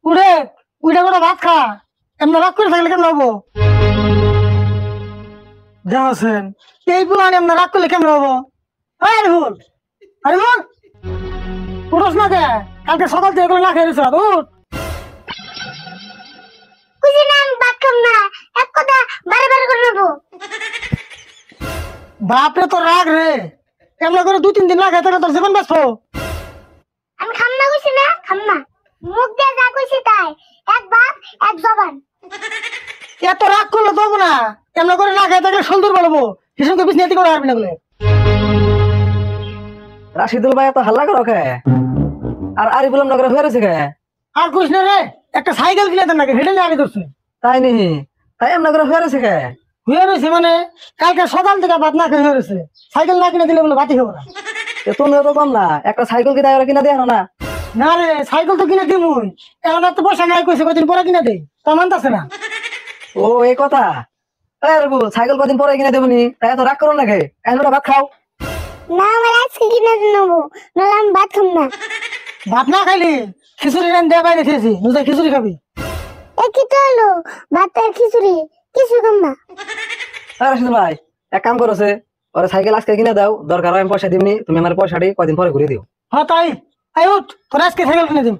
উড়ে উড়ে করে ভাত খা। এমনি রাগ করে থাকলে কেমন হবো? যাচ্ছেন এই পুরানি এমনি রাগ করলে কেমন হবো? আরে ভুল, আরে ভুল, উঠোস না কে? কালকে সকাল থেকে এগুলো না খেয়ে দিছ উঠ। বুঝি না আমি ভাত খাম না, এক কথা বারে বারে করে নেবো। বাপরে তোর রাগ রে, এমনি করে 2-3 দিন না খেতে তোর জীবন বাঁচবো। আমি খাম না কইছি না, খাম না। মুখ দিয়ে যা কইছি তাই, এক বাপ এক জবান। এত রাগ করলে তো হবো না, এমনি করে না খেয়ে থাকলে সুন্দর বলবো হিসেবে বিস্নেতি করে আসবি না বলে। রাশিদুল ভাই এত হাল্লা করো কে? আর আরিফুল নগরে ফেরেছে কে? আর কইস না রে, একটা সাইকেল কিনে দেন নাকি হেঁটে নিয়ে আগে ধরছে। তাই নি, তাই এমন করে ফেরেছে কে? হয়ে রয়েছে মানে কালকে সকাল থেকে ভাত না খেয়ে হয়ে রয়েছে। সাইকেল না কিনে দিলে বলে ভাতি খাবো না। তুমি তো কম না, একটা সাইকেল কি তাই ওরা কিনা দেয় না? না রে, সাইকেল তো কিনে দিমুই, এখন এত পয়সা নাই কইছে কদিন পরে কিনে দেই, তা মানতাছে না। ও এই কথা। সাইকেল কদিন পরে কিনে দেবনি, তাই এত রাগ করো না কে? এখন ওরা ভাত খাও। না আমার আজকে কিনে নেবো, নাহলে আমি ভাত খাম না। ভাত না খাইলি খিচুড়ি রান দেয়া বাইরে খেয়েছি, নুজা খিচুড়ি খাবি। এ কি তো হলো, ভাত আর খিচুড়ি কিছু খাম না। রাশিদুল ভাই এক কাম করেছে, ওরা সাইকেল আজকে কিনে দাও, দরকার হয় আমি পয়সা দিবনি, তুমি আমার পয়সাটি কদিন পরে ঘুরে দিও। হ্যাঁ তাই, আই উঠ তোর আজকে সাইকেল কিনে দিম।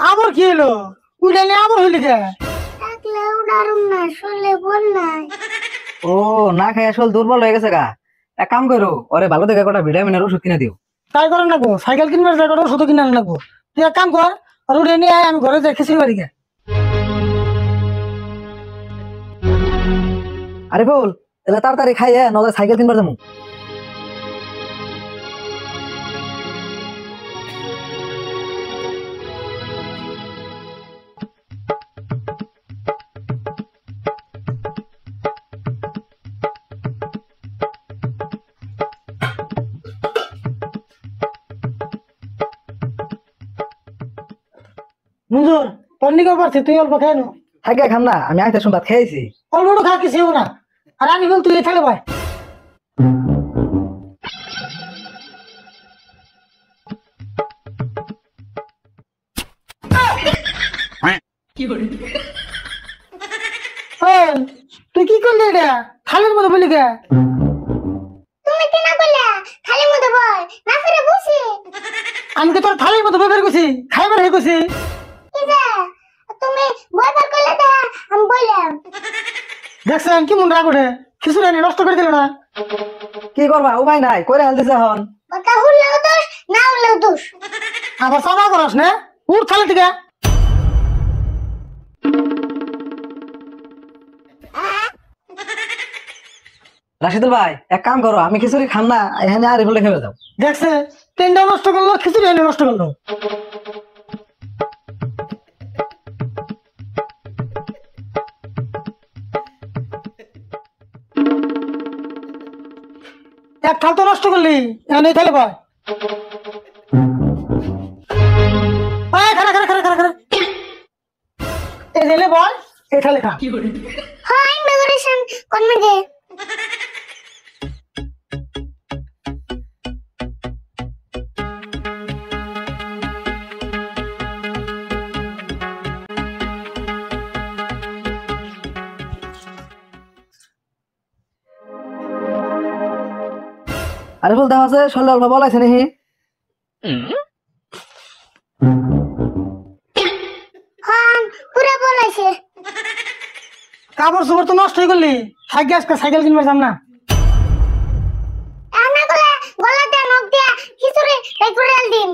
আবার কি হলো? উঠে নিয়ে আবার হইলি কে? থাকলে উড়ারুম না, শুনলে বল নাই। ও না খাই আসল দুর্বল হয়ে গেছে গা। এক কাম করো, ওরে ভালো দেখে কটা ভিটামিনের ওষুধ কিনে দিও। তাই করে নাকবো, সাইকেল কিনবার জায়গাটা শুধু কিনে নাকবো। তুই এক কাম কর, আর উঠে নিয়ে আয়, আমি ঘরে যাই খিচুড়ি বাড়ি গে। আরিফুল তাহলে তাড়াতাড়ি খাইয়ে নজর সাইকেল কিনবার যাবো। মঞ্জুর তোর নিকেও পারছি, তুই অল্প খাই নো। থাকে খাম না, আমি আইতে শুনবাদ খেয়েছি। অল্পটা খা, কিছু না। আর আমি বল তুই এখানে ভাই। তুই কি করলি এটা? থালের মতো বলি কে? তুমি কি না করলে খালি মতো বল না ফিরে বসি। আমি তো তোর থালের মতো ব্যবহার করছি, খাইবার হয়ে করছি। কি যে তুমি বয়বার করলে দা আমি বললাম। দেখছেন কি মন রাগ ওঠে, খিচুড়ি এনে নষ্ট করে দিল না। কি করবা উপায় নাই, করে হালতেছে এখন। কথা হুললেও দোষ, না হলেও দোষ। আবার চাপা করাস না, উঠ থালে থেকে। রাশিদুল ভাই এক কাম করো, আমি খিচুড়ি খাম না, এখানে আরিফুলে খেয়ে যাও। দেখছে ট্রেনটাও নষ্ট করলো, খিচুড়ি এনে নষ্ট করলো। এক থাল তো নষ্ট করলি, এখন এই থালে ভাই। খারা খারা খারা খারা খারা, এই থালে বল, এই থালে খা। হয় ইমিগ্রেশন কোন মাঝে আরিফুল দেওয়া আছে, শরীরে অল্প বল আছে নাকি? হন পুরো বলাইছে। কাপড় চোপড় তো নষ্ট হয়ে করলি, সাইকেল আজকে সাইকেল কিনবার যাম না। আনা করে গলাতে নখ দিয়া খিচুড়ি এই করে দিন।